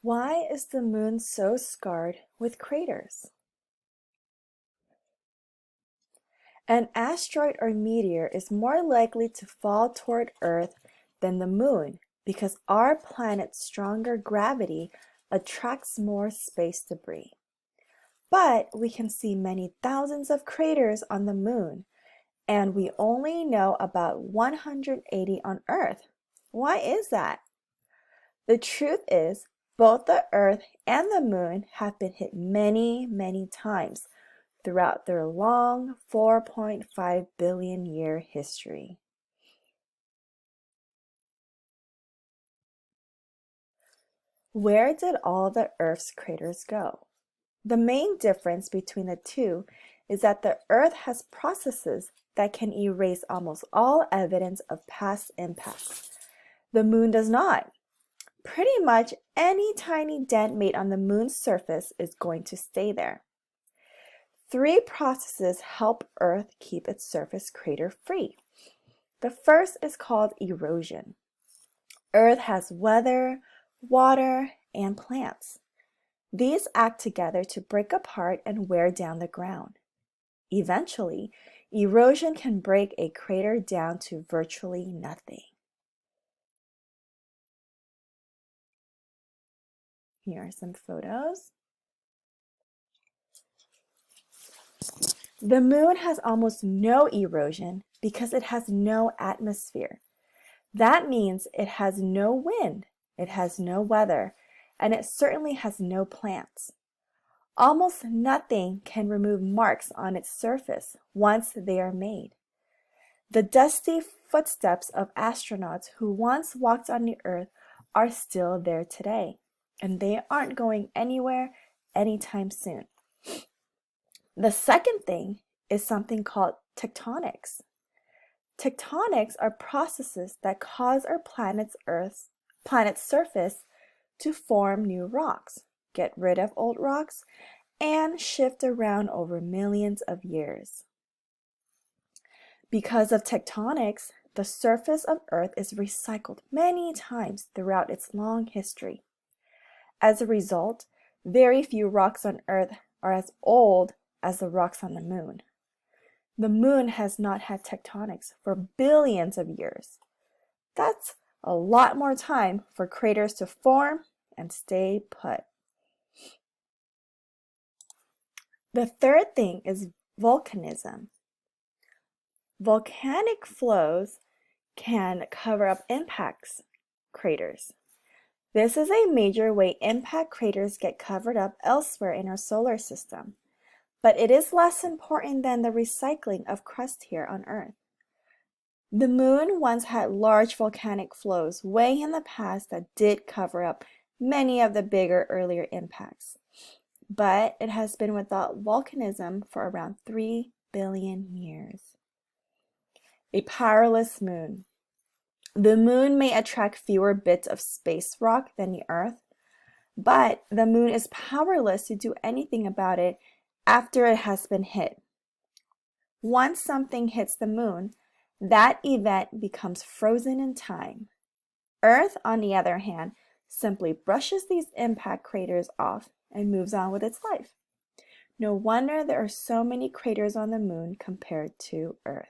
Why is the moon so scarred with craters? An asteroid or meteor is more likely to fall toward Earth than the moon because our planet's stronger gravity attracts more space debris. But we can see many thousands of craters on the moon, and we only know about 180 on Earth. Why is that? The truth is, both the Earth and the moon have been hit many, many times throughout their long 4.5 billion year history. Where did all the Earth's craters go? The main difference between the two is that the Earth has processes that can erase almost all evidence of past impacts. The moon does not. Pretty much any tiny dent made on the moon's surface is going to stay there. Three processes help Earth keep its surface crater-free. The first is called erosion. Earth has weather, water, and plants. These act together to break apart and wear down the ground. Eventually, erosion can break a crater down to virtually nothing. Here are some photos. The moon has almost no erosion because it has no atmosphere. That means it has no wind, it has no weather, and it certainly has no plants. Almost nothing can remove marks on its surface once they are made. The dusty footsteps of astronauts who once walked on the Earth are still there today, and they aren't going anywhere anytime soon. The second thing is something called tectonics. Tectonics are processes that cause our planet's surface to form new rocks, get rid of old rocks, and shift around over millions of years. Because of tectonics, the surface of Earth is recycled many times throughout its long history. As a result, very few rocks on Earth are as old as the rocks on the moon. The moon has not had tectonics for billions of years. That's a lot more time for craters to form and stay put. The third thing is volcanism. Volcanic flows can cover up impact craters. This is a major way impact craters get covered up elsewhere in our solar system, but it is less important than the recycling of crust here on Earth. The moon once had large volcanic flows way in the past that did cover up many of the bigger earlier impacts, but it has been without volcanism for around 3 billion years. A powerless moon. The moon may attract fewer bits of space rock than the Earth, but the moon is powerless to do anything about it after it has been hit. Once something hits the moon, that event becomes frozen in time. Earth, on the other hand, simply brushes these impact craters off and moves on with its life. No wonder there are so many craters on the moon compared to Earth.